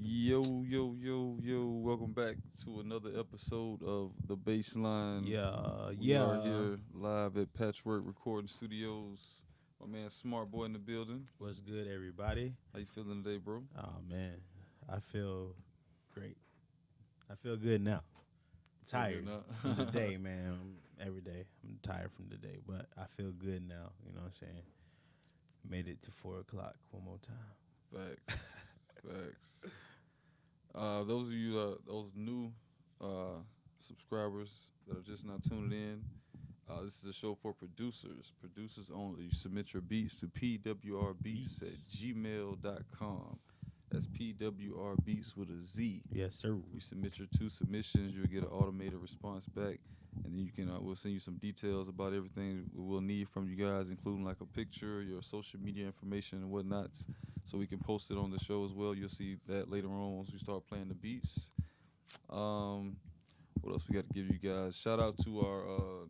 Yo. Welcome back to another episode of The Bassline. We are here live at Patchwerk Recording Studios. My man Smart Boy in the building. What's good, everybody? How you feeling today, bro? Oh, man. I feel great. I feel good now. Tired from the day, man. Every day. I'm tired from the day, but I feel good now. You know what I'm saying? Made it to 4 o'clock one more time. Facts. Those of you, those new subscribers that are just now tuning in, this is a show for producers only. You submit your beats to pwrbeats@gmail.com. That's pwrbeats with a Z. Yes, sir. You submit your 2 submissions, you'll get an automated response back, and then you can we'll send you some details about everything we'll need from you guys, including like a picture, your social media information and whatnot, so we can post it on the show as well. You'll see that later on once we start playing the beats. What else we got to give you guys? Shout out to our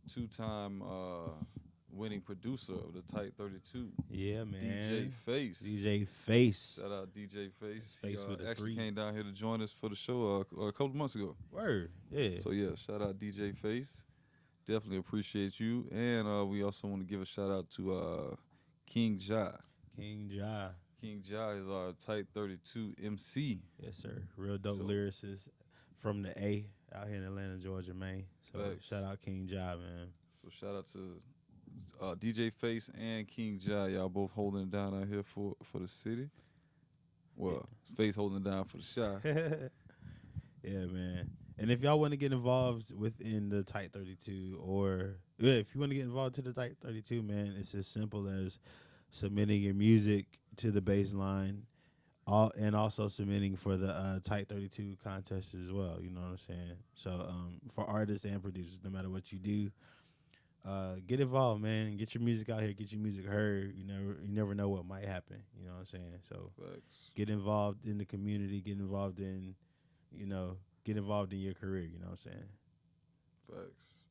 2-time winning producer of the Tight 32. Yeah, man. DJ Face. DJ Face. Shout out DJ Face. Face He with a actually 3. came down here to join us for the show a couple of months ago. Word. Yeah. So yeah, shout out DJ Face. Definitely appreciate you. And we also want to give a shout out to King Ja. King Ja. King Ja is our Tight 32 MC. Yes, sir. Real dope So- lyricist from the A out here in Atlanta, Georgia, man. So Facts. shout out King Ja, man. So shout out to DJ Face and King Ja. Y'all both holding it down out here for the city. Well, Face holding it down for the Shy. Yeah, man. And if y'all want to get involved within the Tight 32, or if you want to get involved to the Tight 32, man, it's as simple as submitting your music to the Bassline, and also submitting for the Tight 32 contest as well. You know what I'm saying? So for artists and producers, no matter what you do, get involved, man. Get your music out here. Get your music heard. You never know what might happen. You know what I'm saying? So Facts. get involved in the community. Get involved in, get involved in your career. You know what I'm saying? Facts.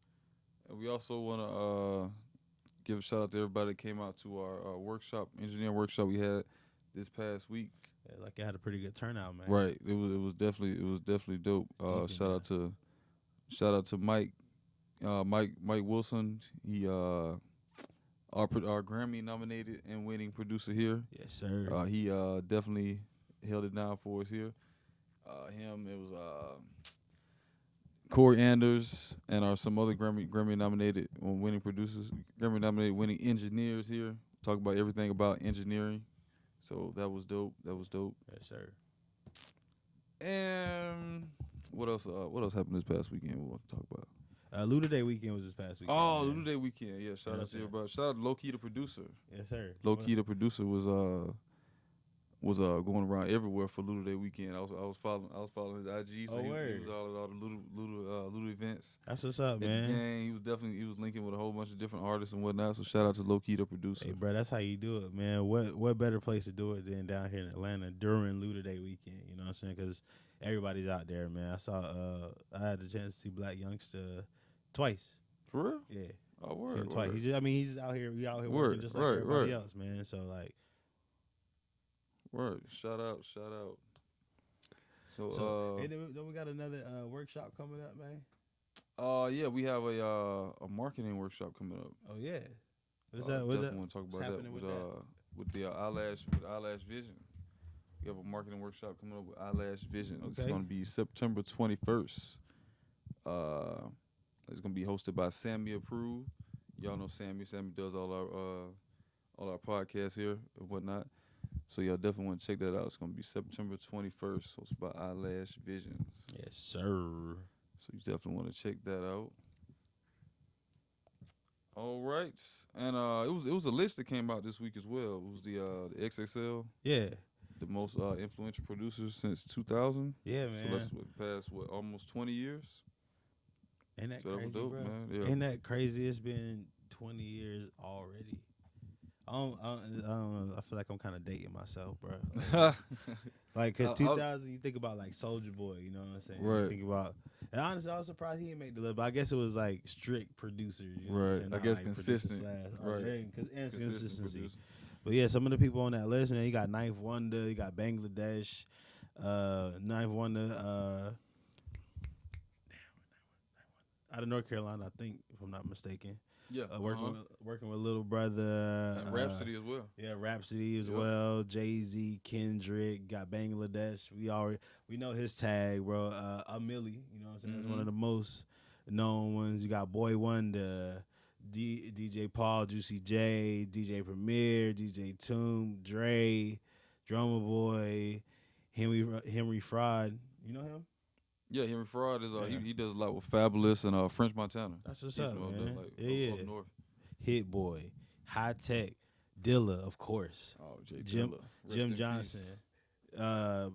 And we also want to give a shout out to everybody that came out to our engineering workshop we had this past week. Yeah, like it had a pretty good turnout, man. Right. It was definitely dope. Shout out to Mike Wilson. He our Grammy nominated and winning producer here. Yes, sir. He definitely held it down for us here. It was Corey Anders and some other Grammy nominated winning producers, Grammy nominated winning engineers here. Talk about everything about engineering. So that was dope. Yes, sir. And what else happened this past weekend we want to talk about? Luda Day weekend was this past weekend. Oh, man. Luda Day weekend. Yeah, shout out to everybody. Shout out to Low Key the producer. Yes, sir. Low Key the producer was going around everywhere for Luda Day weekend. I was following his IG. So he was all at all the Luda events. That's what's up, At man. the game, he was linking with a whole bunch of different artists and whatnot. So shout out to Low Key the producer. Hey, bro, that's how you do it, man. What better place to do it than down here in Atlanta during Luda Day weekend? You know what I'm saying? Because everybody's out there, man. I had the chance to see Black Youngster twice. For real? Yeah. Oh, word. Twice. Word. He's out here. We out here working just like everybody else, man. So like. Word. Shout out. So then we got another workshop coming up, man. Yeah, we have a marketing workshop coming up. Oh yeah. What's Definitely that? want to talk about What's that happening with the eyelash vision. We have a marketing workshop coming up with Eyelash Vision. Okay. It's going to be September 21st. It's going to be hosted by Sammy Approved. Y'all know Sammy. Sammy does all our podcasts here and whatnot. So y'all definitely want to check that out. It's going to be September 21st, hosted by Eyelash Visions. Yes, sir. So you definitely want to check that out. All right. And it was a list that came out this week as well. It was the XXL. Yeah. The most influential producers since 2000. Yeah, man. So that's past almost 20 years. Ain't that So that crazy, was dope, bro? man. Yeah. Ain't that crazy? It's been 20 years already. I don't know. I feel like I'm kind of dating myself, bro. Like, cause 2000, you think about like Soulja Boy, you know what I'm saying? Right. You think about, and honestly, I was surprised he didn't make the list, but I guess it was like strict producers, you know what I'm Right. saying? I Not guess like consistent. Right. And consistency. producer. But yeah, some of the people on that list, man, you got Ninth Wonder, you got Bangladesh, Ninth Wonder, out of North Carolina, I think, if I'm not mistaken. Yeah, Working with Little Brother. and Rhapsody as well. Yeah, Rhapsody as well. Jay-Z, Kendrick, got Bangladesh. We know his tag, bro. A Millie, you know what I'm saying? That's one of the most known ones. You got Boy Wonder, DJ Paul, Juicy J, DJ Premier, DJ Toom, Dre, Drummer Boy, Henry Fraud. You know him? Yeah, Henry Fraud is he does a lot with Fabulous and French Montana. That's what's He's up, from man. Up north. Hit Boy, High Tech, Dilla, of course. Oh, Jim Johnson.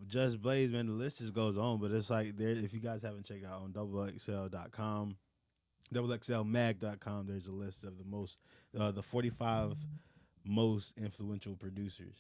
Just Blaze, man, the list just goes on, but it's like there. If you guys haven't checked out on XXL.com, XXLmag.com, there's a list of the 45 most influential producers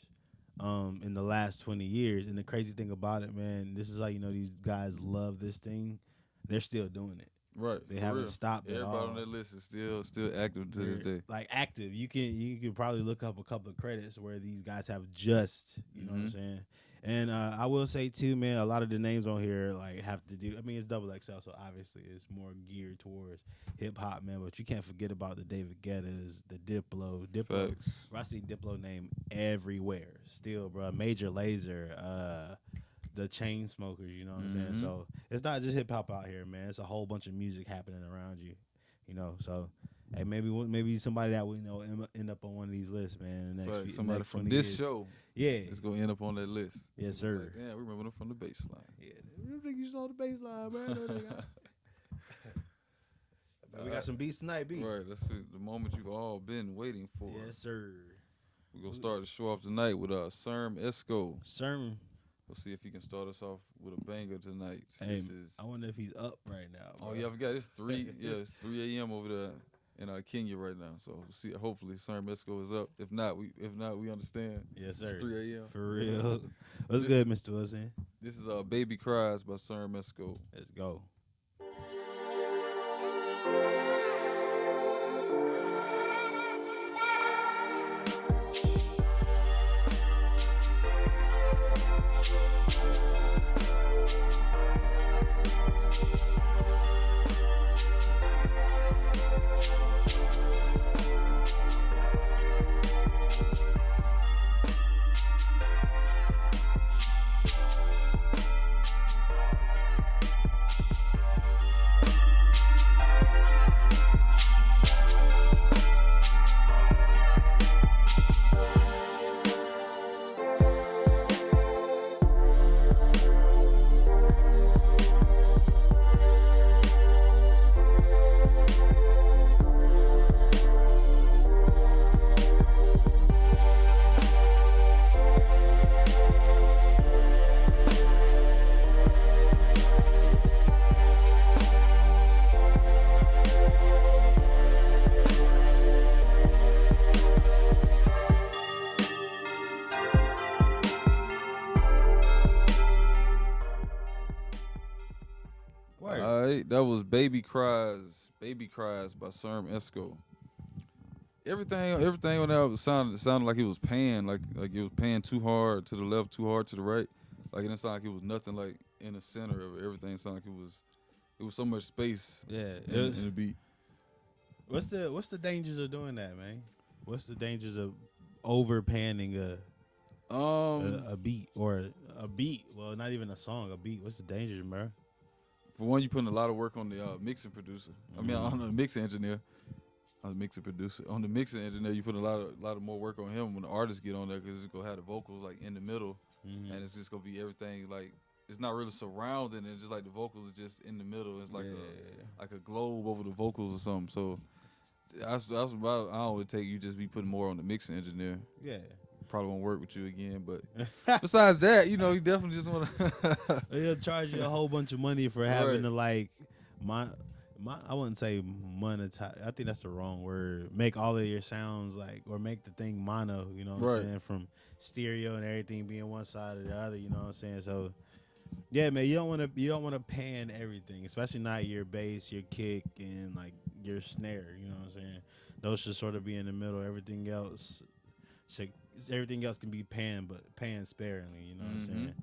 in the last 20 years. And the crazy thing about it, man, this is how you know these guys love this thing. They're still doing it. Right. They haven't stopped at all. Everybody on that list is still active to this day. Like active. You can probably look up a couple of credits where these guys have just, you know what I'm saying? And I will say too, man, a lot of the names on here like have to do. I mean, it's XXL, so obviously it's more geared towards hip hop, man. But you can't forget about the David Guettas, the Diplo. Facts. I see Diplo name everywhere. Still, bro. Major Lazer, the Chainsmokers. You know what I'm saying? So it's not just hip hop out here, man. It's a whole bunch of music happening around you. You know, so. Hey, maybe somebody that we know end up on one of these lists, man. Somebody from this show, is gonna end up on that list. Yes, sir. Like, yeah, we remember them from the Bassline. Yeah, you saw the Bassline, man. We got some beats tonight, B. Right, that's the moment you've all been waiting for. Yes, sir. We're gonna start the show off tonight with Sirm Esco. Sirm. We'll see if he can start us off with a banger tonight. Hey, I wonder if he's up right now. Bro. Oh yeah, I forgot it's 3. Yeah, it's 3 a.m. over there in Kenya right now. So we'll see. Hopefully, Sirm Esco is up. If not, we understand. Yes, sir. It's 3 a.m. For real. What's good, Mr. Wilson? This is Baby Cries by Sirm Esco. Let's go. That was Baby Cries by Sirm Esco. Everything on that sounded like it was paying, like it was paying too hard to the left, too hard to the right. Like it didn't sound like it was nothing like in the center of it. Everything sounded like it was so much space. Yeah, in the beat. What's the dangers of doing that, man? What's the dangers of over panning a beat or a beat? Well, not even a song, a beat. What's the dangers, bro? For one, you putting a lot of work on the mixing producer. I mean, on the mixing engineer. On the mixing producer. On the mixing engineer, you put a lot of more work on him when the artists get on there, because it's gonna have the vocals like in the middle, and it's just gonna be everything like it's not really surrounding it. Just like the vocals are just in the middle. It's like a globe over the vocals or something. So that's about I would take you just be putting more on the mixing engineer. Yeah. Probably won't work with you again, but besides that, you know, you definitely just want to. He'll charge you a whole bunch of money for having to like, I wouldn't say monetize. I think that's the wrong word. Make all of your sounds like, or make the thing mono. You know what I'm saying? From stereo and everything being one side or the other. You know what I'm saying? So, yeah, man, you don't want to pan everything, especially not your bass, your kick, and like your snare. You know what I'm saying? Those should sort of be in the middle. Everything else can be panned, but panned sparingly. You know what I'm saying?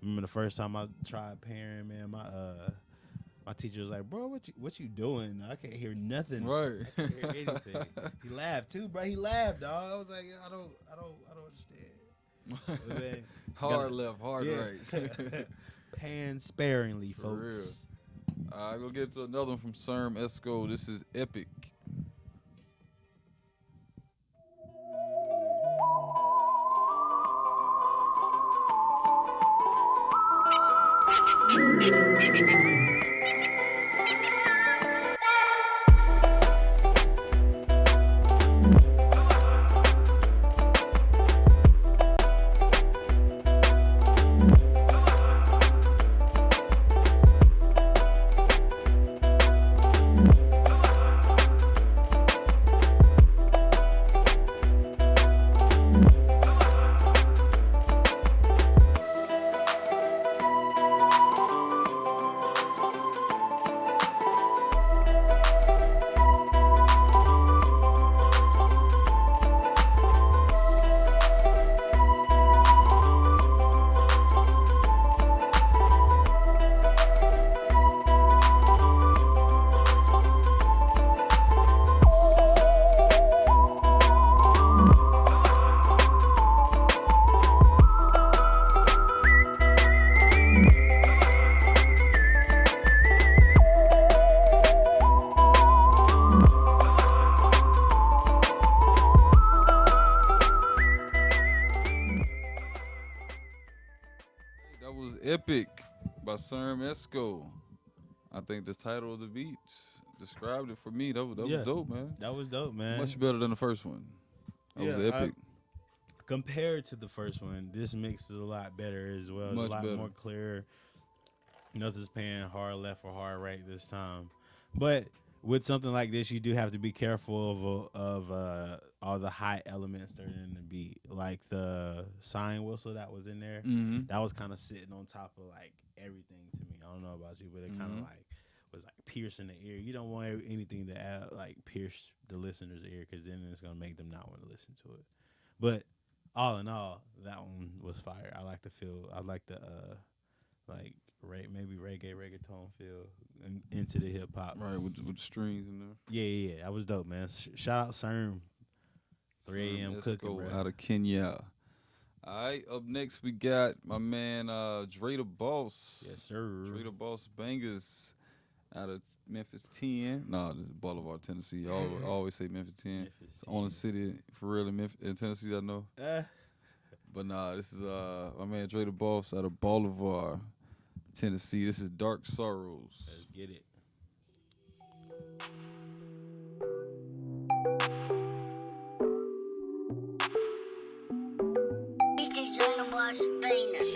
Remember the first time I tried pairing, man, my teacher was like, "Bro, what you doing? I can't hear nothing. Right. I can't hear anything." He laughed too, bro. He laughed, dog. I was like, I don't understand. But man, Hard left, hard right. pan sparingly, For folks. real. I go get to another one from Sirm Esco. This is Epic. That was Epic by Sirm Esco. I think the title of the beat described it for me. That was dope, man. That was dope, man. Much better than the first one. That was epic. Compared to the first one, this mix is a lot better as well. Much It's a lot better. more clear. Nothing's paying hard left or hard right this time. But with something like this, you do have to be careful of all the high elements that are in the beat, like the sign whistle that was in there. Mm-hmm. That was kind of sitting on top of like everything to me. I don't know about you, but it kind of like was like piercing the ear. You don't want anything to like pierce the listener's ear, because then it's gonna make them not want to listen to it. But all in all, that one was fire. I like the feel. I like the maybe reggaeton feel into the hip hop. Right, with the strings in there. Yeah. That was dope, man. Shout out Sirm. 3 a.m. Sirm cooking, Esco bro. out of Kenya. All right, up next we got my man Dre Da Boss. Yes, sir. Dre Da Boss Bangers out of Memphis 10. No, this is Boulevard, Tennessee. I always say Memphis 10. Memphis It's the only 10. city for real in Tennessee I know. But nah, this is my man Dre Da Boss out of Boulevard, Tennessee. This is Dark Sorrows. Let's get it. This is Dre Da Boss Bangers.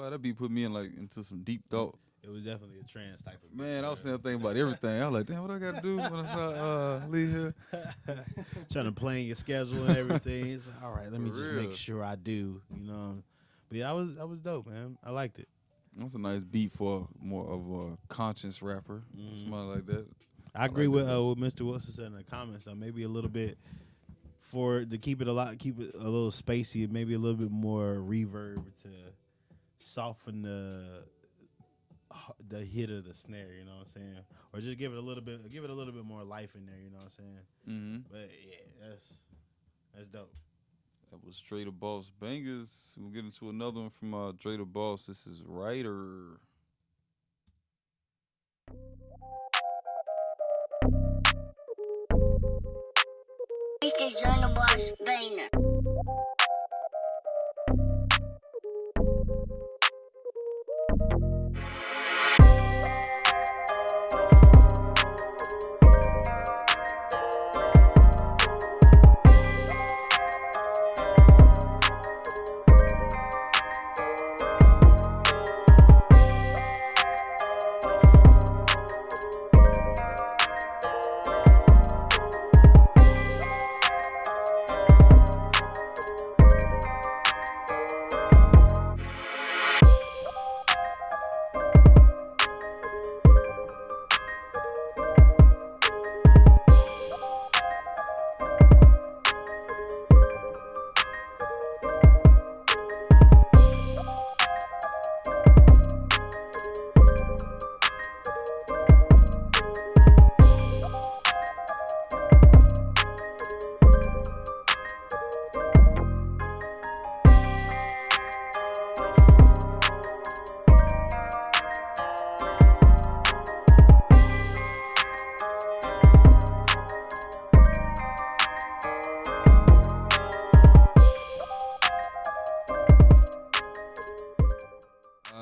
That beat put me into some deep thought. It was definitely a trance type of Man, I was sitting there thinking about everything. I was like, damn, what I got to do when I leave here? trying to plan your schedule and everything. It's like, all right, let me For just real. make sure I do. You know, but yeah, that was dope, man. I liked it. That's a nice beat for more of a conscious rapper. Somebody like that. I agree like with that. what Mr. Wilson said in the comments. So maybe a little bit to keep it a little spacey. Maybe a little bit more reverb to soften the hit of the snare. You know what I'm saying? Or just give it a little bit more life in there. You know what I'm saying? Mm-hmm. But yeah, that's dope. That was Dre Da Boss Bangers. We'll get into another one from Dre Da Boss. This is Writer. It's the Sirm Da Boss Bangers.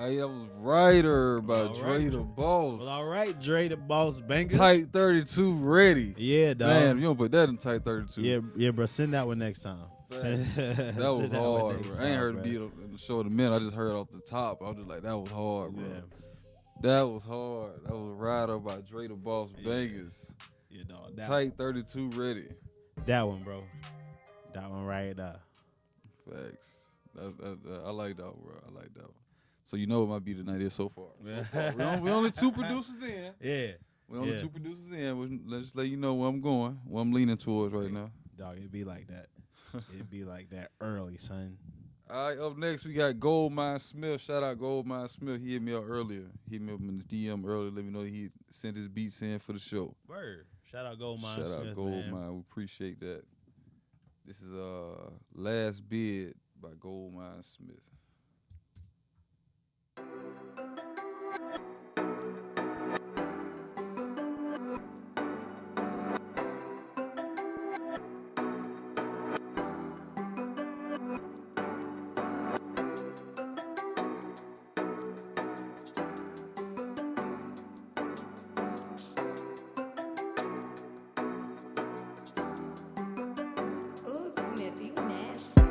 That was Writer by All Dre right. Da Boss. Well, all right, Dre Da Boss Bangers. Tight 32 ready. Yeah, dog. Man, you don't put that in tight 32. Yeah, bro. Send that one next time. That was hard, bro. I ain't heard the beat in the show in a minute. I just heard it off the top. I was just like, that was hard, bro. Yeah. That was hard. That was Rider by Dre Da Boss Bangers. Yeah, dog. Tight 32 ready. That one, bro. That one right there. Facts. I like that one, bro. I like that one. So you know what my beat tonight is so far. We only two producers in. Yeah. We only two producers in. Let's just let you know where I'm going, where I'm leaning towards right now. Dog, it'd be like that. It'd be like that early, son. All right, up next we got GoldMindSmith. Shout out GoldMindSmith. He hit me up earlier. He hit me up in the DM earlier. Let me know he sent his beats in for the show. Word. Shout out GoldMindSmith. Shout out GoldMind. We appreciate that. This is Last Bid by GoldMindSmith. Ooh, Smith, you nasty.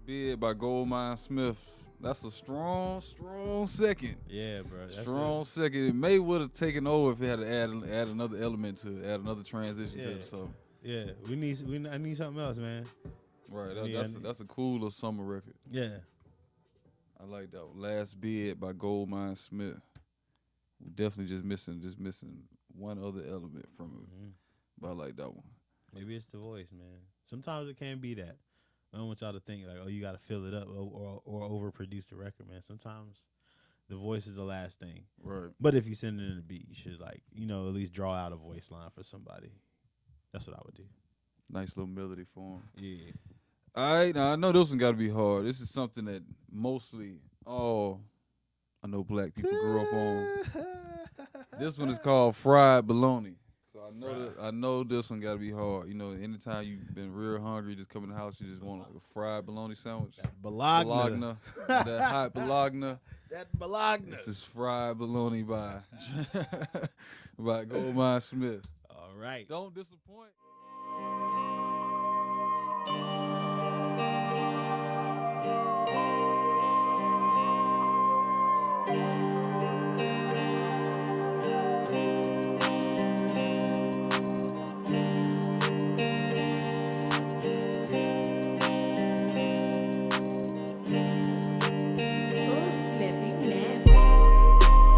Bid by GoldMindSmith. That's a strong second. Yeah, bro. That's Strong second. It may would have taken over if it had to add another element to it, add another transition to it. So Yeah, I need something else, man. right, Yeah, that's a cool little summer record. Yeah. I like that one. Last Bid by GoldMindSmith. We're definitely just missing one other element from it. But I like that one. Maybe it's the voice, man. Sometimes it can be that. I don't want y'all to think like, oh, you got to fill it up or overproduce the record, man. Sometimes the voice is the last thing. Right. But if you send it in a beat, you should at least draw out a voice line for somebody. That's what I would do. Nice little melody for him. Yeah. All right, now I know this one got to be hard. This is something that mostly I know black people grew up on. This one is called Fried Bologna. So I know this one gotta be hard. You know, anytime you've been real hungry, just come in the house, you just want like a fried bologna sandwich. Bologna. That hot bologna. That Bologna. This is fried bologna by by GoldMindSmith. All right. Don't disappoint. Ooh, Smith, you nasty.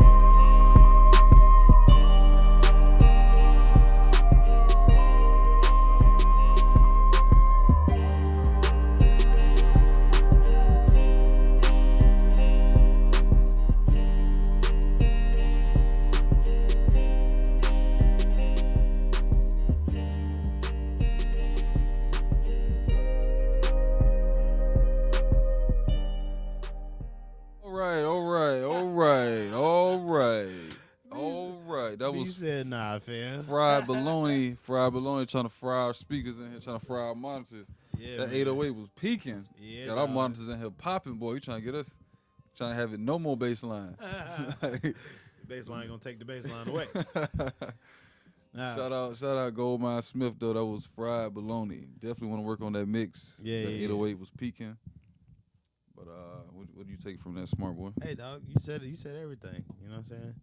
All right. That He was said, nah, fam. fried bologna. Fried bologna trying to fry our speakers in here, trying to fry our monitors. Yeah, That man. 808 was peaking. Yeah, Got our dog. monitors in here popping, boy. You trying to get us, trying to have it no more baseline. Bassline gonna take the bassline away. Nah. Shout out GoldMindSmith though. That was fried bologna. Definitely want to work on that mix. Yeah, that yeah, 808 was peaking. But what do you take from that, smart boy? Hey, dog, you said it. You said everything. You know what I'm saying?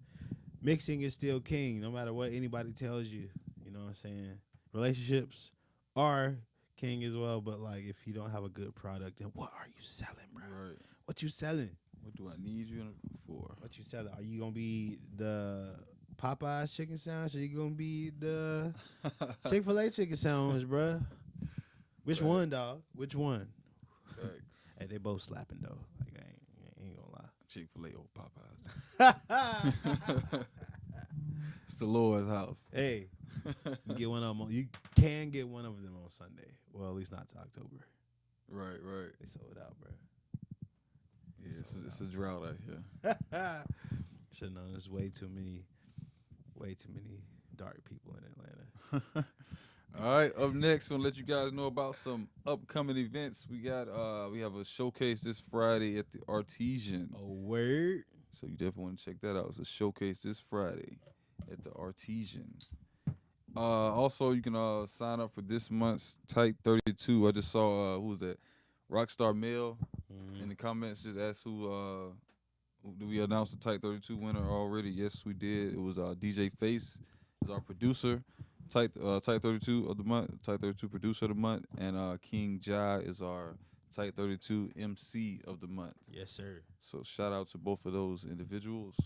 Mixing is still king, no matter what anybody tells you. You know what I'm saying? Relationships are king as well, but like if you don't have a good product, then what are you selling, bro? Right. What you selling? What do I need you for? What you selling? Are you gonna be the Popeyes chicken sandwich? Or you gonna be the Chick-fil-A chicken sandwich, bro? Which Right. one, dog? Which one? Facts. Hey, they both slapping though. Like I ain't gonna lie. Chick-fil-A or Popeyes. It's the Lord's house. Hey, you get one of them. You can get one of them on Sunday. Well, at least not to October. Right. They sold out, bro. Yeah, it's a drought out here. Should know there's way too many dark people in Atlanta. All right, up next, we'll let you guys know about some upcoming events. We have a showcase this Friday at the Artesian. Oh, word. So you definitely want to check that out. It's a showcase this Friday at the Artesian. Also, you can sign up for this month's Type 32. I just saw who was that? Rockstar Mel in the comments just asked who do we announce the Type 32 winner already? Yes, we did. It was DJ Face is our producer. Type 32 of the month, Type 32 producer of the month, and King Jai is our Type 32 MC of the month. Yes, sir. So shout out to both of those individuals.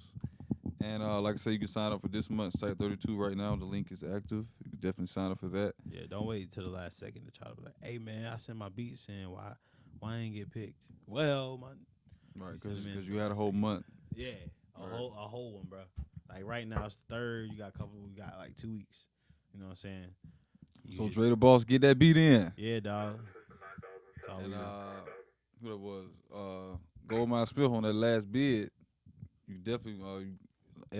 And like I said, you can sign up for this month's Type 32 right now. The link is active. You can definitely sign up for that. Yeah, don't wait till the last second to try to be like, hey man, I sent my beats in. Why I ain't get picked? Well, Right, You send because them in you for had a the whole second. month. yeah, a Right. whole one, bro. Like right now it's the 3rd. You got we got like 2 weeks. You know what I'm saying? You So get- Dre Da Boss, get that beat in. Yeah, dog. That's all And we do. who that was? GoldMindSmith on that last bid. You definitely you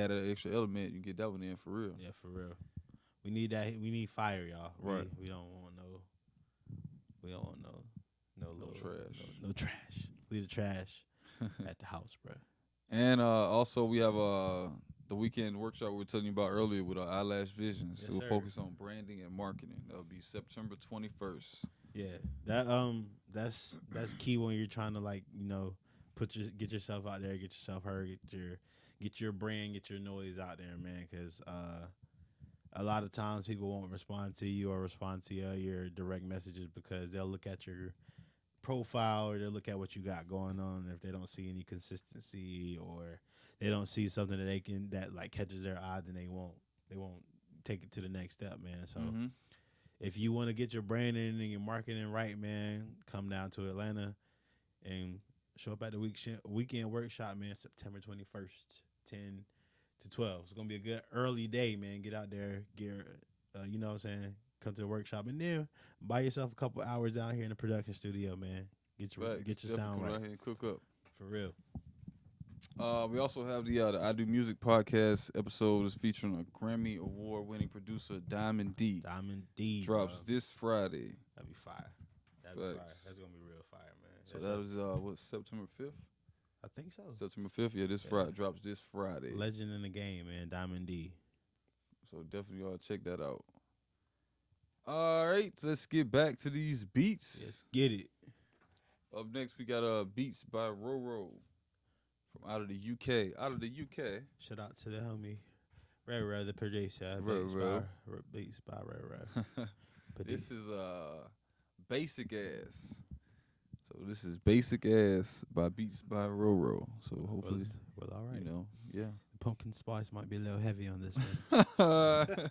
add an extra element. You get that one in for real. Yeah, for real. We need that. We need fire, y'all. Right. We don't want no. We don't want no little trash. No trash. Leave the trash at the house, bro. And also we have the weekend workshop we were telling you about earlier with our Eyelash Vision. So Yes, we'll sir. focus on branding and marketing. That'll be September 21st. Yeah, that's key when you're trying to like get yourself out there, get yourself heard, get your brand, get your noise out there, man. Because a lot of times people won't respond to you or respond to your direct messages because they'll look at your profile or they'll look at what you got going on. And if they don't see any consistency or they don't see something that like catches their eye, then they won't take it to the next step, man. So. Mhm. If you want to get your branding and your marketing right, man, come down to Atlanta and show up at the weekend workshop, man, September 21st, 10 to 12. It's going to be a good early day, man. Get out there, you know what I'm saying? Come to the workshop and then buy yourself a couple hours down here in the production studio, man. Get your Facts. sound Definitely come right. out here and cook up. For real. We also have the I Do Music podcast episode is featuring a Grammy Award-winning producer, Diamond D. Diamond D Drops bro. this Friday. That'd be fire. That'd be fire. Facts. That's gonna be real fire, man. So That's that is what, September 5th? I think so. September 5th, yeah, this Friday drops this Friday. Legend in the game, man. Diamond D. So definitely check that out. All right, so let's get back to these beats. Let's get it. Up next, we got Beats by Roro from out of the UK. Out of the UK. Shout out to the homie Ray the producer. Ray. Beats by Ray. This is Basic Ass. So this is Basic Ass by Beats by Roro. So hopefully, well, all right. you know, yeah. The pumpkin spice might be a little heavy on this one.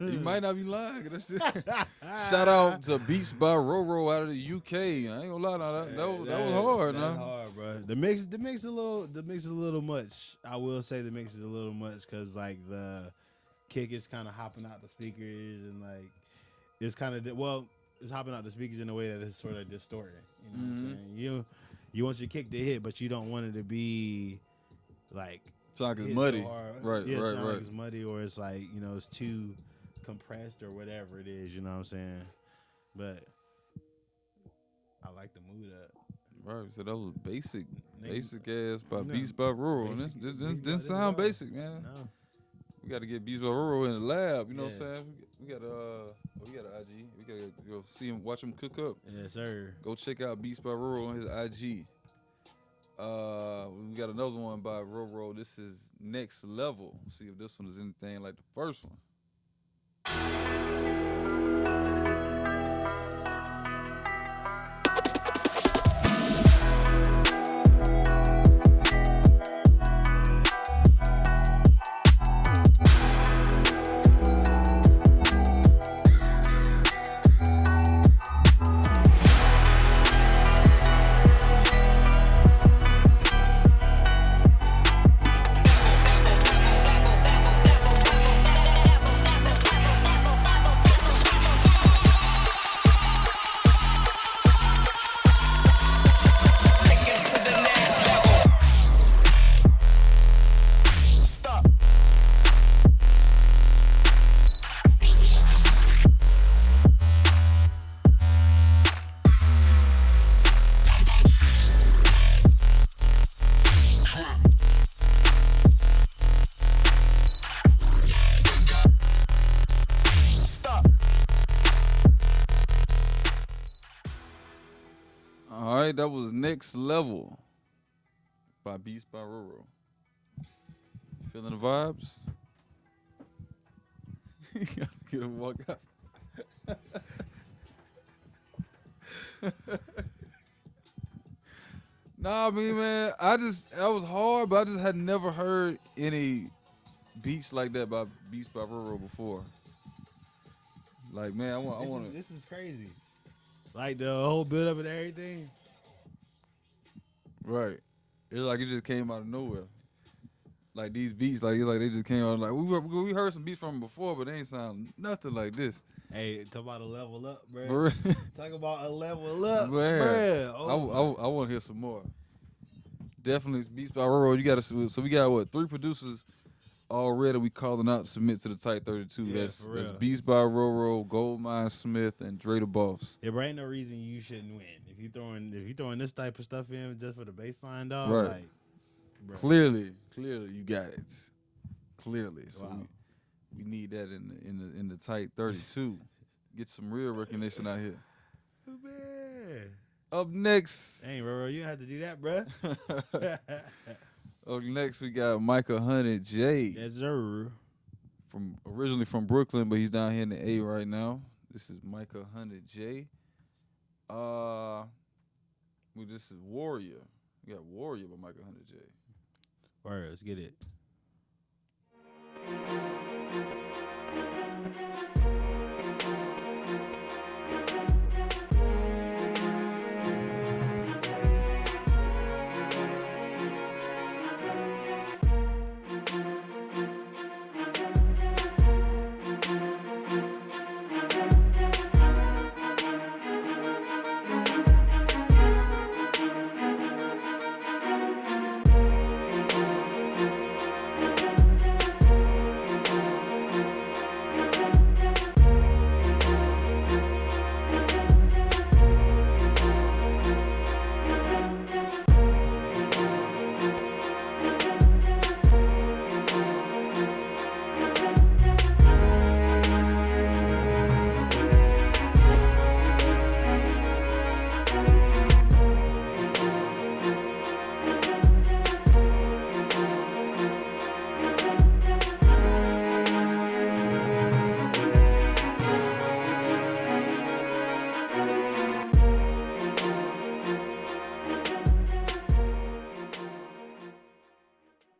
You might not be lying. That's it. Shout out to Beats by Roro out of the UK. I ain't gonna lie, that was hard, That's nah. hard, bro. The mix a little much. I will say the mix is a little much because like the kick is kind of hopping out the speakers and like it's kind of it's hopping out the speakers in a way that it's sort of distorted. You know what I'm saying? You want your kick to hit, but you don't want it to be like Sound like it's hit muddy. so hard. Right, yeah, right, sound right. Like it's muddy or it's like it's too compressed or whatever it is. You know what I'm saying? But I like the mood up. Right, so that was basic Nigga, ass by no, Beats by Roro. And this Beats didn't by sound Roro. basic, man. No. We got to get Beats by Roro in the lab. You know what I'm Yeah. saying? We got an IG. We got to go see him, watch him cook up. Yes, sir. Go check out Beats by Roro on his IG. We got another one by Roro. This is Next Level. See if this one is anything like the first one. All right, that was Next Level by Beats by Roro. Feeling the vibes? You gotta get a walk out. Nah, I mean, man, that was hard, but I just had never heard any beats like that by Beats by Roro before. Like, man, I want to. This is crazy. Like the whole build up and everything. Right. It's like it just came out of nowhere. like these beats, like they just came out like we heard some beats from them before, but they ain't sound nothing like this. Hey, talk about a level up, bro. For real. Talk about a level up, Man, bruh. Oh, I want to hear some more. Definitely beats by Roro. You got to. So we got what 3 producers already. We calling out to submit to the Type 32. Yeah, that's for real. Beats by Roro, GoldMindSmith, and Dre Da Boss. yeah, bro, ain't no reason you shouldn't win if you throwing this type of stuff in just for the baseline, dog. Right. Like, bruh. Clearly, you got it. Clearly, so Wow. we need that in the Type 32. Get some real recognition out here. Man. Up next, Hey, Roro, you don't have to do that, bruh. up next we got MiciahHunditJay. Yes, sir. Originally from Brooklyn, but he's down here in the A right now. This is MiciahHunditJay. This is Warrior. We got Warrior by MiciahHunditJay. Word, let's get it.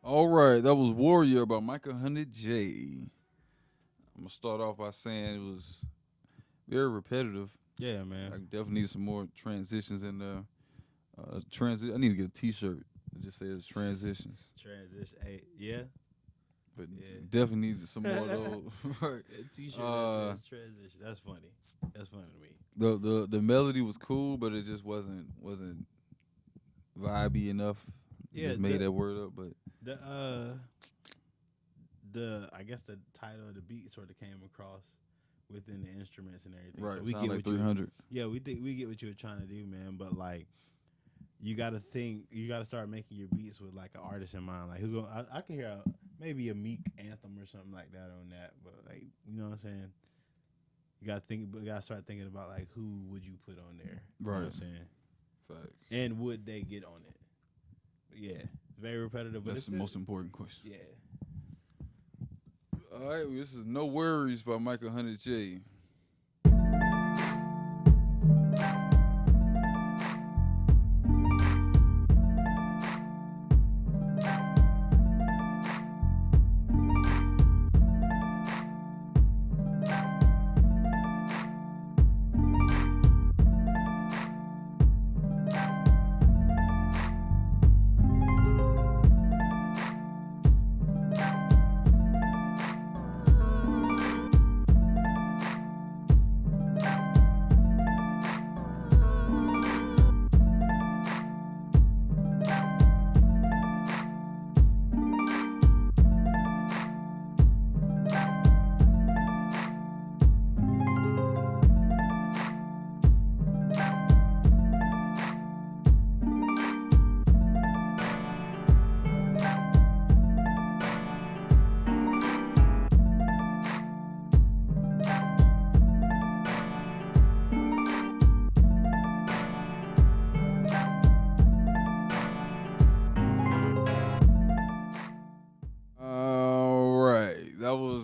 All right, that was Warrior by MiciahHunditJay. I'm gonna start off by saying it was very repetitive. Yeah, I man. definitely need some more transitions in there. I need to get a T-shirt that just says transitions. Transition. Hey, yeah. But Yeah. definitely need some more of those. Right. A t-shirt Uh, that says transition. That's funny. That's funny to me. The melody was cool, but it just wasn't vibey enough. Yeah, Just made that word up, but The I guess the title of the beat sort of came across within the instruments and everything. right, So we sound get like what you 300. Yeah, we get what you were trying to do, man. But like, you got to start making your beats with like an artist in mind. Like, I can hear maybe a Meek anthem or something like that on that. But like, you know what I'm saying? You got to start thinking about like who would you put on there? You know what I'm Right. saying? Facts. And would they get on it? But yeah, very repetitive. But That's the most important question. Yeah. All right, well, this is No Worries by MiciahHunditJay.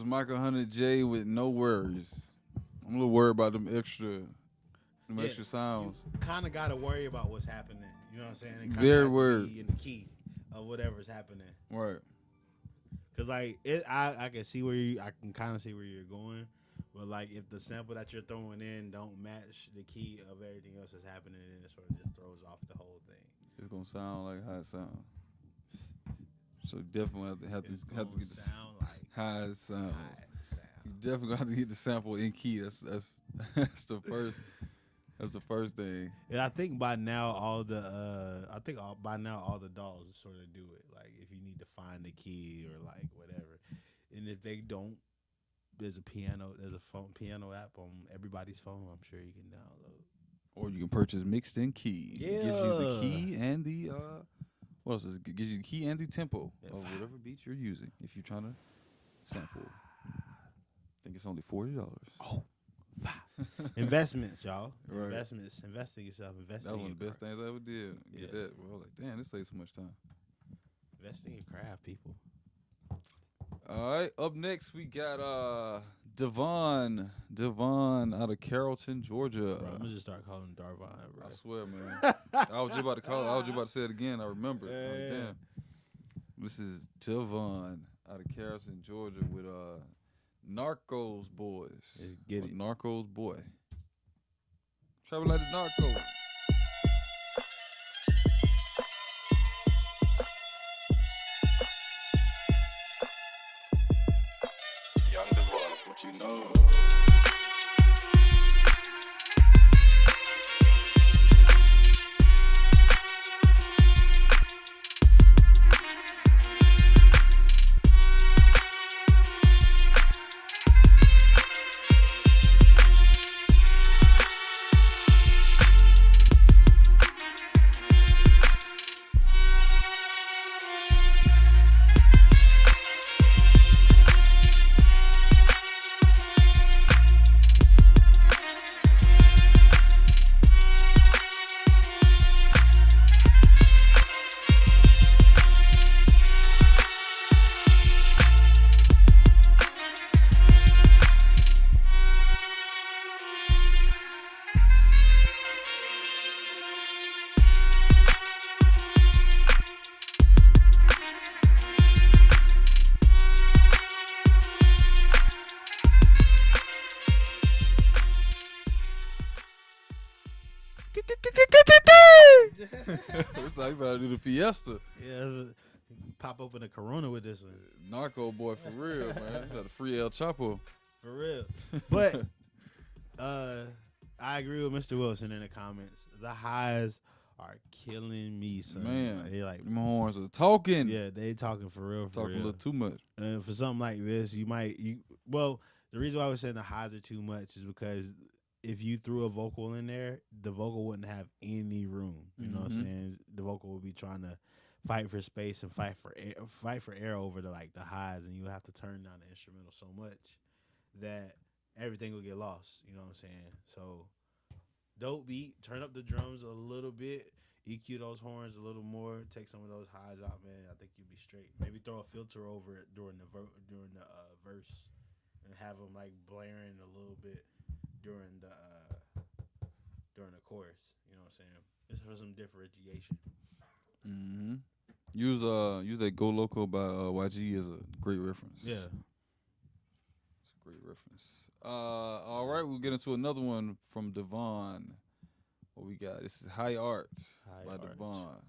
MiciahHunditJay with No Worries. I'm a little worried about them extra sounds. Kind of got to worry about what's happening. You know what I'm saying? It kinda Very has to worried. be in the key of whatever's happening. Right. Cause like I can see I can kind of see where you're going, but like if the sample that you're throwing in don't match the key of everything else that's happening, then it sort of just throws off the whole thing. It's gonna sound like how it sounds. So definitely have It's to gonna get the sound like high it sounds. high You sound. definitely gonna have to get the sample in key. That's that's the first. That's the first thing. And I think by now all the by now all the dolls sort of do it. Like if you need to find the key or like whatever, and if they don't, there's a piano app on everybody's phone. I'm sure you can download. Or you can purchase mixed in key. It gives you the key and the what else? It gives you the key and the tempo of whatever beat you're using. If you're trying to sample, I think it's only $40. Oh. Investments, y'all. Right. Investments. Invest in yourself. Invest That was in one your of the best craft. things I ever did. Yeah. Get that. Well, like, damn, this saves so much time. Invest in your craft, people. All right, up next we got Devon out of Carrollton, Georgia. Bro, I'm gonna just start calling him Darvon, bro. I swear, man. I was just about to call. I was just about to say it again. I remember. Yeah, Like, yeah. damn. This is Devon out of Carrollton, Georgia, with Narcos Boys. Let's get With it. Narcos Boy. Travel like the Narcos. Young Devon, what you know? That's how you better do the Fiesta. Yeah, pop open a Corona with this one. Narco Boy for real, man. You got a free El Chapo. For real. But I agree with Mr. Wilson in the comments. The highs are killing me, son. Man, They like, them horns are talking. yeah, they talking for real. For Talking a real. little too much. And for something like this, the reason why I was saying the highs are too much is because if you threw a vocal in there, the vocal wouldn't have any room. You know what I'm Mhm. saying? The vocal would be trying to fight for space and fight for air over the highs, and you have to turn down the instrumental so much that everything will get lost. You know what I'm saying? So dope beat, turn up the drums a little bit, EQ those horns a little more, take some of those highs out, man. I think you'll be straight. Maybe throw a filter over it during the verse, and have them like blaring a little bit during the chorus. You know what I'm saying? Just for some differentiation. Mm-hmm. Use that Go Loco by YG as a great reference. Yeah. It's a great reference. All right, we'll get into another one from Devon. What we got? This is High Art High by Art. Devon.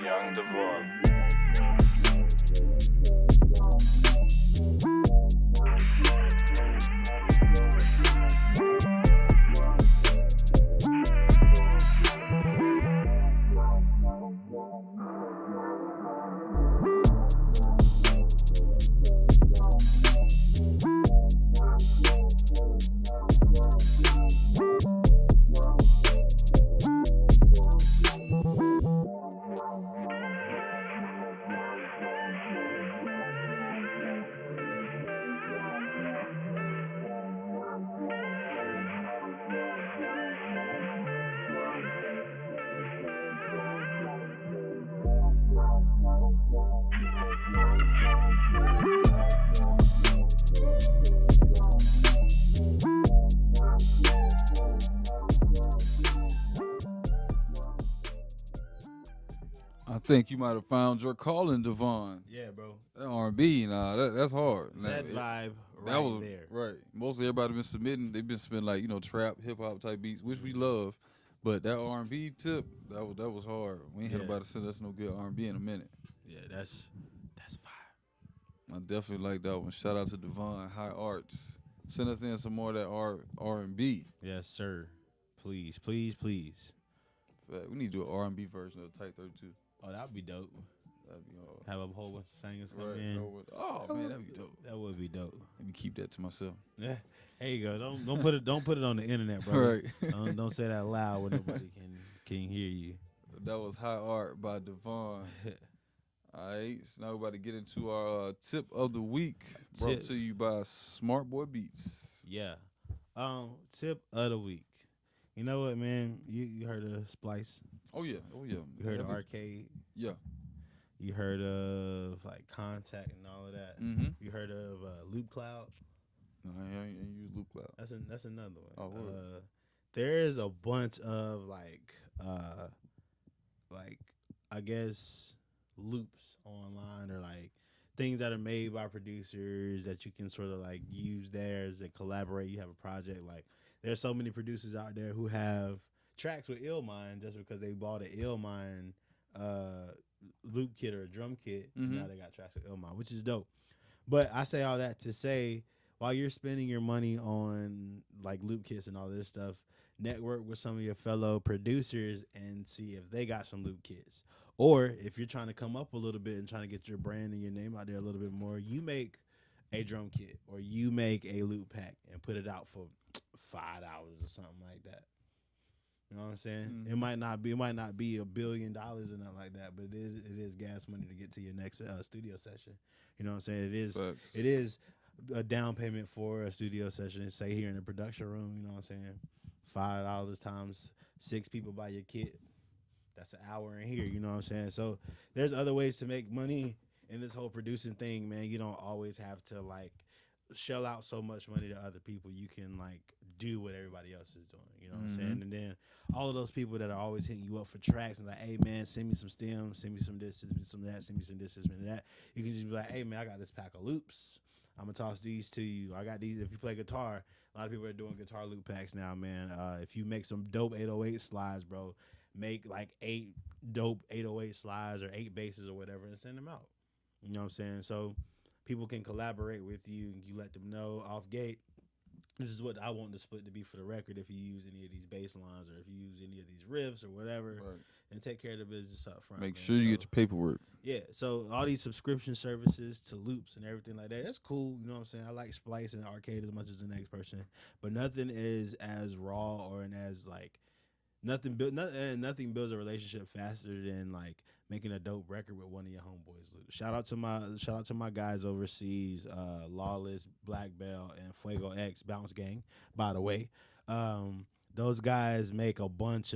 Young Devon. think you might have found your calling, Devon. Yeah, bro. That R&B, that's hard. That Like, vibe that right was there. right. Most everybody been submitting. They've been submitting like trap, hip hop type beats, which we love. But that R&B tip, that was hard. We ain't had Yeah. nobody send us no good R&B in a minute. Yeah, that's fire. I definitely like that one. Shout out to Devon High Arts. Send us in some more of that R&B. Yes, sir. Please, please, please. Fact, we need to do an R&B version of Type 32. Oh, that'd be dope. That'd be hard. Have a whole bunch of singers come Right. in. Oh man, that'd be dope. That would be dope. Let me keep that to myself. Yeah. There you go. Don't put it on the internet, bro. Right. Don't say that loud where nobody can hear you. That was High Art by Devon. All right, so now we're about to get into our tip of the week, brought Tip. to you by Smart Boy Beats. Yeah. Tip of the week. You know what, man? You heard of Splice? Oh yeah. You heard of Arcade? Yeah. You heard of like Contact and all of that? Mm-hmm. You heard of Loop Cloud? No, I ain't use Loop Cloud. That's another one. Oh, word. There is a bunch of like I guess loops online or like things that are made by producers that you can sort of like use there as a collaborate. You have a project. Like there's so many producers out there who have tracks with Illmind just because they bought an Illmind loop kit or a drum kit. Mhm. Now they got tracks with Illmind, which is dope. But I say all that to say, while you're spending your money on like loop kits and all this stuff, network with some of your fellow producers and see if they got some loop kits. Or if you're trying to come up a little bit and trying to get your brand and your name out there a little bit more, you make a drum kit or you make a loop pack and put it out for $5 or something like that. You know what I'm saying? Mhm. It might not be $1 billion or nothing like that, but it is gas money to get to your next studio session. You know what I'm saying? Facts. It is a down payment for a studio session. Say here in the production room. You know what I'm saying? $5 times 6 people buy your kit. That's an hour in here. You know what I'm saying? So there's other ways to make money in this whole producing thing, man. You don't always have to like shell out so much money to other people. You can like do what everybody else is doing. You know what I'm saying? And then all of those people that are always hitting you up for tracks and like, hey man, send me some stems, send me some this, send me some that, send me some this, send me that. You can just be like, hey man, I got this pack of loops. I'm gonna toss these to you. I got these. If you play guitar, a lot of people are doing guitar loop packs now, man. If you make some dope 808 slides, bro, make like 8 dope 808 slides or 8 basses or whatever and send them out. You know what I'm saying? So people can collaborate with you and you let them know off gate. This is what I want the split to be for the record if you use any of these bass lines or if you use any of these riffs or whatever, Right. and take care of the business up front. Make man. sure you So, get your paperwork. yeah, so all these subscription services to loops and everything like that, that's cool. You know what I'm saying? I like Splice and Arcade as much as the next person, but nothing is as raw or as like nothing builds a relationship faster than like making a dope record with one of your homeboys. Shout out to my guys overseas, Lawless, Black Belt, and Fuego X Bounce Gang. By the way, those guys make loop packs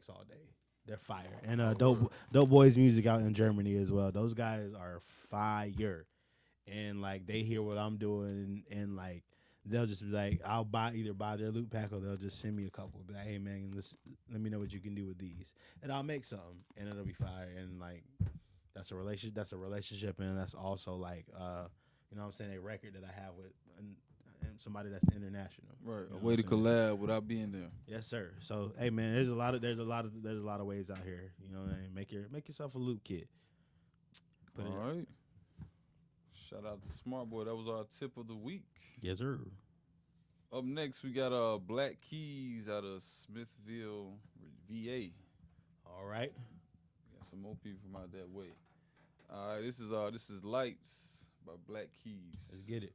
all day. They're fire. And dope boys music out in Germany as well. Those guys are fire. And like they hear what I'm doing and like they'll just be like, I'll either buy their loop pack or they'll just send me a couple. Be like, hey man, let me know what you can do with these, and I'll make something, and it'll be fire. And like, that's a relationship, and that's also like, you know what I'm saying, a record that I have with and somebody that's international. Right. You know A way what to I'm saying? collab without being there. Yes, sir. So hey man, there's a lot of ways out here. You know what I mean? Make yourself a loop kit. Put it in. All right. Shout out to Smart Boy. That was our tip of the week. Yes, sir. Up next, we got Blac Keyz out of Smithville, VA. All right. We got some more people from out that way. All right, this is Lights by Blac Keyz. Let's get it.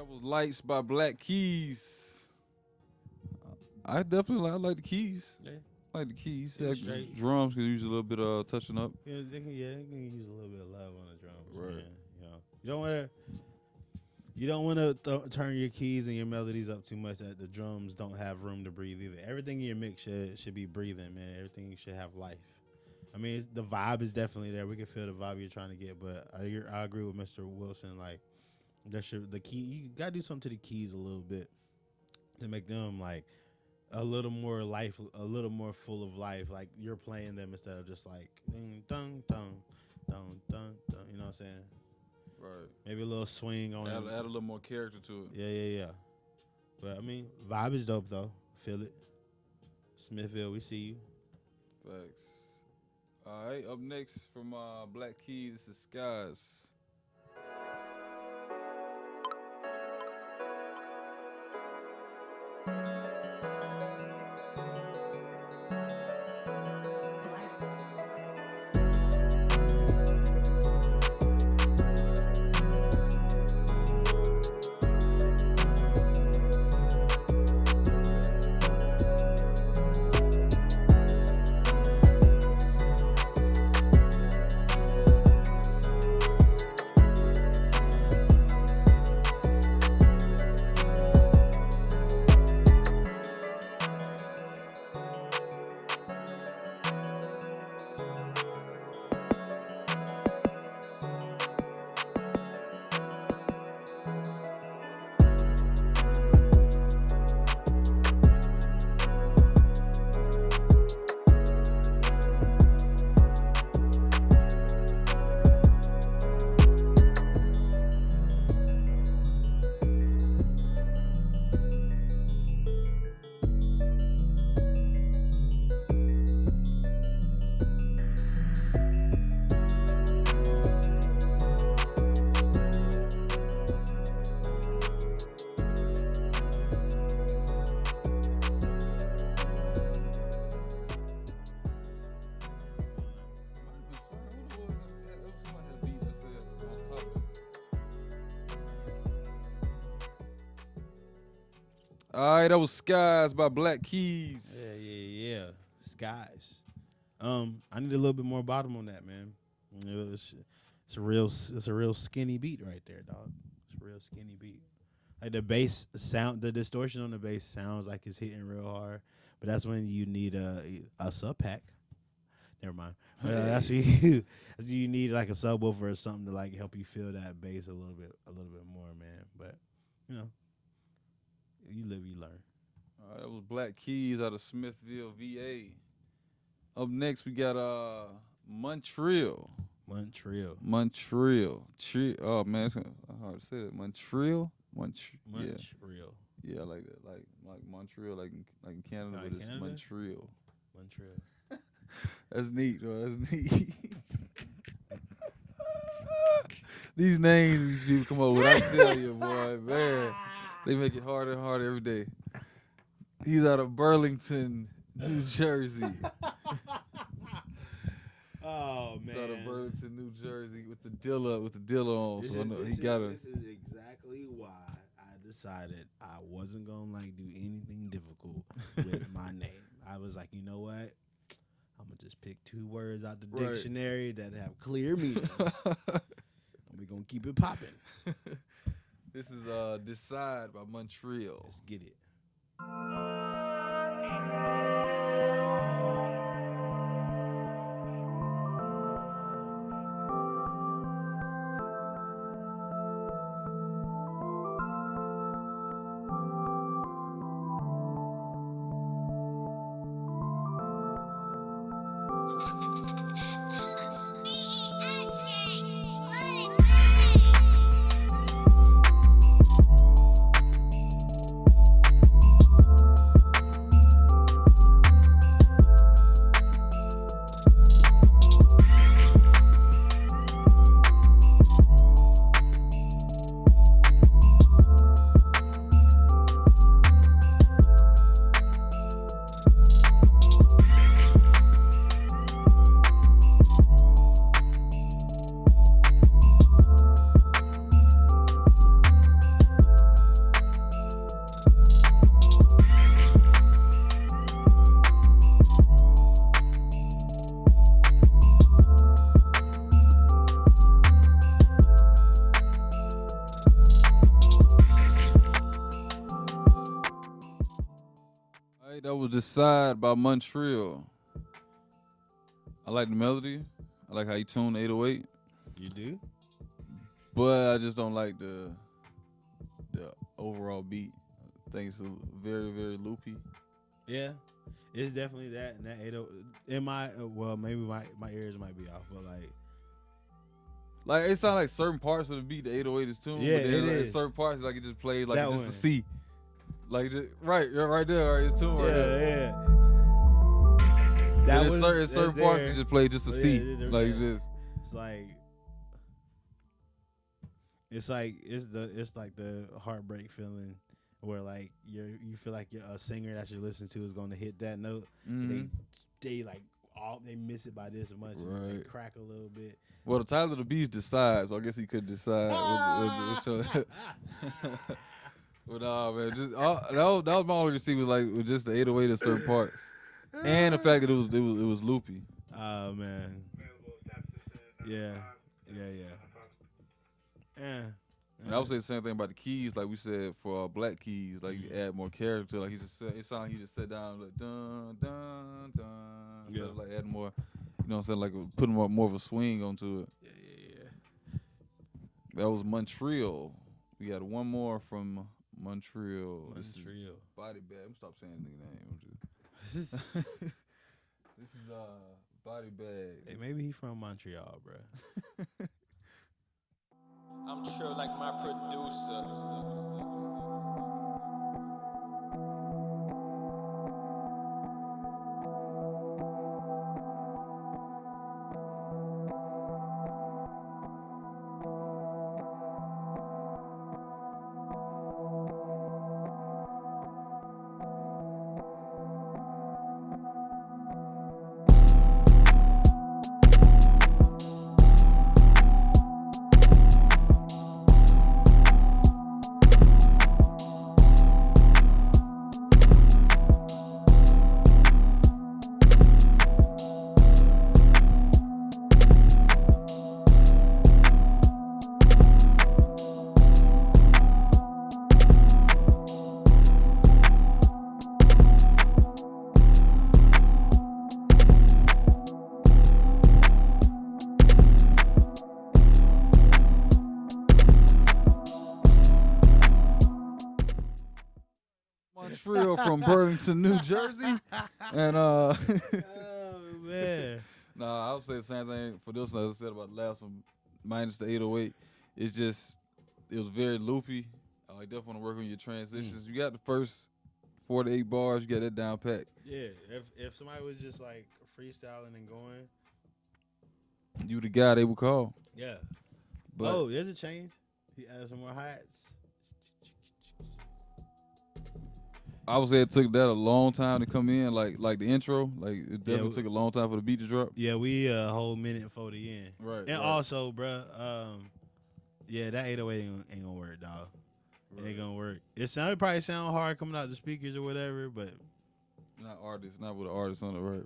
was Lights by Blac Keyz. I definitely like the keys. Yeah. I like the keys. Yeah, Like straight. drums could use a little bit of touching up. Yeah, they can use a little bit of love on the drums. Right. Man. You don't want to turn your keys and your melodies up too much that the drums don't have room to breathe either. Everything in your mix should be breathing, man. Everything should have life. I mean, the vibe is definitely there. We can feel the vibe you're trying to get, but I agree with Mr. Wilson. Like, the key, you gotta do something to the keys a little bit to make them like a little more life, a little more full of life. Like you're playing them instead of just like ding, dun, dun, dun, dun, dun. You know what I'm saying? Right. Maybe a little swing on Add it. a little more character to it. Yeah. But I mean, vibe is dope though. Feel it. Smithville, we see you. Facts. All right, up next from Blac Keyz, this is Skies. All right, that was Skies by Blac Keyz. Yeah. Skies. I need a little bit more bottom on that, man. You know, it's a real skinny beat right there, dog. It's a real skinny beat. Like the bass sound, the distortion on the bass sounds like it's hitting real hard, but that's when you need a sub pack. Never mind. That's when you need like a subwoofer or something to like help you feel that bass a little bit more, man. But you know, you live, you learn. All right, that was Blac Keyz out of Smithville, VA. Up next, we got Munchrill. Munchrill. Oh man, it's hard to say that. Munchrill. Munchrill. Yeah, I like that. Like Montreal, like in Canada, Like but it's Canada? Munchrill. Munchrill. That's neat, bro. That's neat. These names these people come up with, I tell you, boy, man, they make it harder and harder every day. He's out of Burlington, New Jersey. Oh He's out of Burlington, New Jersey, with the dealer on. So I know he got a. This is exactly why I decided I wasn't gonna like do anything difficult with my name. I was like, you know what? I'm gonna just pick 2 words out the Right. dictionary that have clear meanings. And we're gonna keep it popping. This is Decide by Munchrill. Let's get it. that was Decide by Munchrill. I like the melody. I like how you tune the 808. You do? But I just don't like the overall beat. I think it's very, very loopy. Yeah. It's definitely that, and that 80. In my maybe my ears might be off, but like it sounds like certain parts of the beat the 808 is tuned. Yeah, but then, it like, is. Certain parts like it just plays like That just one. a C. Like just right there, right? It's tuned right there. yeah. That And was in certain that's parts there. it just plays just a C. Yeah, Like yeah. just it's like the heartbreak feeling where like you feel like a singer that you listen to is going to hit that note. mhm. They like they miss it by this much, and they Right. crack a little bit. Well, the title of the beat is Decide, so I guess he could decide. But nah, man, just that was my only receipt was like with just the 808 in certain parts, and the fact that it was loopy. Oh man, yeah. And I would say the same thing about the keys, like we said for Blac Keyz, like you add more character. Like he just said, it sounded like he just sat down like dun dun dun, instead of like adding more, you know what I'm saying, like putting more of a swing onto it. Yeah. That was Munchrill. We got one more from Munchrill. This is Munchrill. Body Bag. I'm stop saying the nigga name. This is Body Bag. Hey, maybe he from Montreal, bro. I'm true like my producer. Munchrill from Burlington, New Jersey. And Oh man. nah, I would say the same thing for this one as I said about the last one, minus the 808. It's just it was very loopy. I definitely want to work on your transitions. You got the first 4 to 8 bars, you got that down pat. Yeah. If somebody was just like freestyling and going. You the guy they would call. Yeah. But Oh, there's a change. He added some more hats. I would say it took that a long time to come in, like the intro. Like it definitely took a long time for the beat to drop. Yeah, we a whole minute and 40 in. Right. And also, bruh, yeah, that 808 ain't gonna work, dog. It ain't gonna work. It probably sound hard coming out the speakers or whatever, but not artists, not with an artist on it. Right.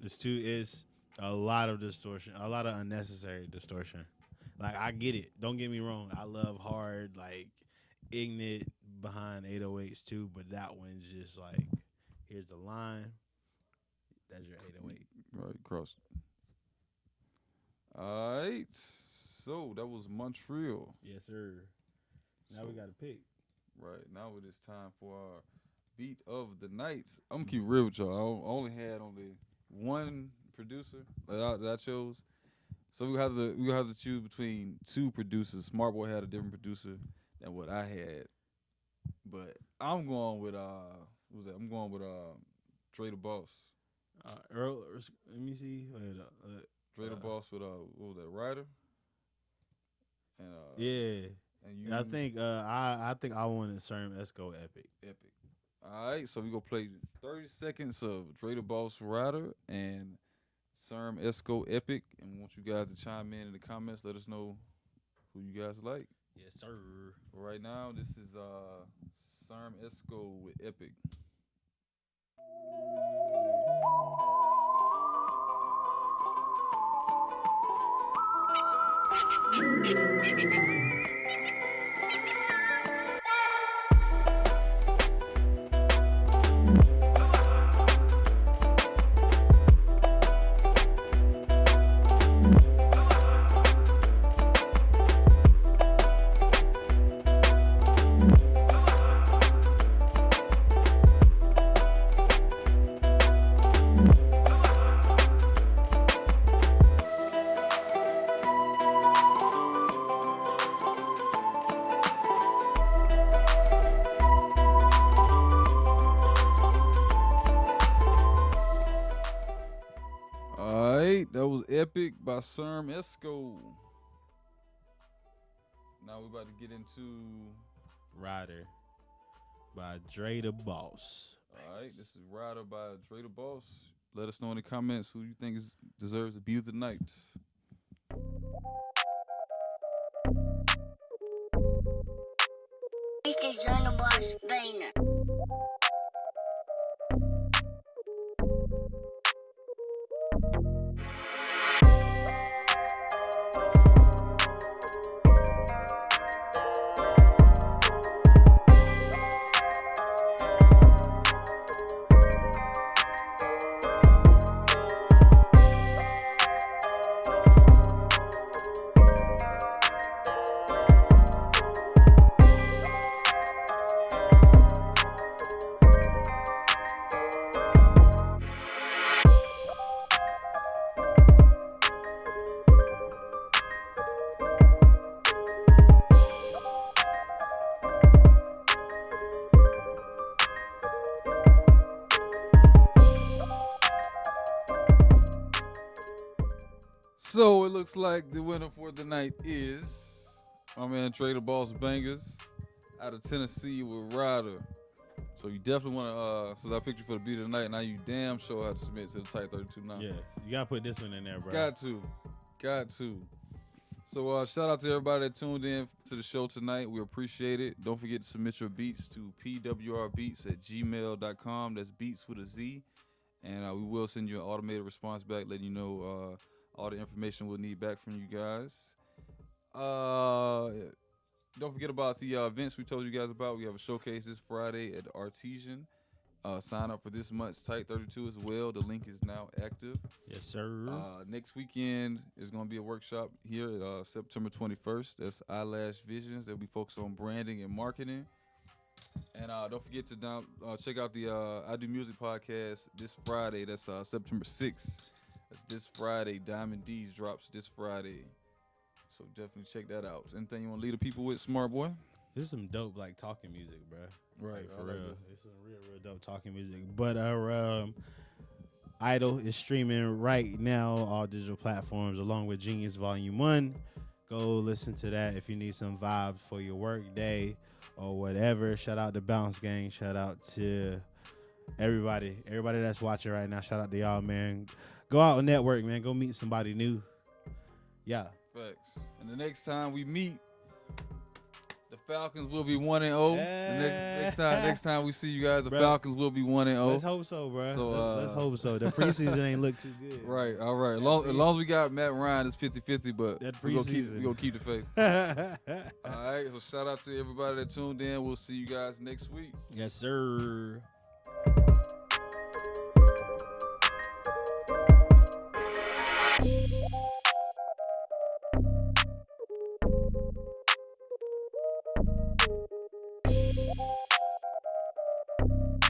it's a lot of distortion, a lot of unnecessary distortion. Like I get it. Don't get me wrong. I love hard, like ignorant behind 808s too, but that one's just like, here's the line. That's your 808. Right, cross. All right. So that was Munchrill. Yes, sir. Now we So- got to pick. Right, now it is time for our beat of the night. I'm gonna keep it real with y'all. I only had one producer that I chose. So we have to choose between two producers. Smart Boy had a different producer than what I had. But I'm going with who's that? I'm going with Dre Da Boss. Earl, let me see. Dre Da Boss with what was that, Ryder? And Yeah. and you I think I wanted Sirm Esco Epic. Epic. All right, so we gonna play 30 seconds of Dre Da Boss Ryder and Sirm Esco Epic, and we want you guys to chime in the comments. Let us know who you guys like. Yes, sir. Right now, this is Sirm Esco with Epic. was Epic by Sirm Esco. Now we're about to get into. Rider by Dre Da Boss. All right, this is Rider by Dre Da Boss. Let us know in the comments who you think deserves the beat of the night. It's the Dre Da Boss Bangers. So it looks like the winner for the night is my man Dre Da Boss Bangers out of Tennessee with Rider. So you definitely want to, since I picked you for the beat of the night, now you damn sure have to submit to the Type 32 now. Yeah, you gotta put this one in there, bro. Got to. So shout out to everybody that tuned in to the show tonight. We appreciate it. Don't forget to submit your beats to pwrbeats@gmail.com. That's beats with a Z. And we will send you an automated response back letting you know all the information we'll need back from you guys. Don't forget about the events we told you guys about. We have a showcase this Friday at the Artesian. Sign up for this month's Type 32 as well. The link is now active. Yes, sir. Next weekend is going to be a workshop here September 21st. That's Eyelash Visions. They'll be focused on branding and marketing. And don't forget to check out the I Do Music podcast this Friday. That's September 6th. That's this Friday. Diamond D's drops this Friday. So definitely check that out. Anything you want to lead the people with, smart boy? This is some dope like talking music, bro. Right, Like, for I like real. this. It's some real dope talking music. But Idol is streaming right now, all digital platforms, along with Genius Volume 1. Go listen to that if you need some vibes for your work day or whatever. Shout out to Bounce Gang. Shout out to everybody that's watching right now. Shout out to y'all, man. Go out and network, man. Go meet somebody new. Yeah. Facts. And the next time we meet, the Falcons will be 1-0. Next time we see you guys, the Bruh. Falcons will be 1-0. Let's hope so, bro. So, let's hope so. The preseason ain't look too good. Right, all right. As long as we got Matt Ryan, it's 50-50, but That we're preseason. gonna keep the faith. All right, so shout out to everybody that tuned in. We'll see you guys next week. Yes, sir.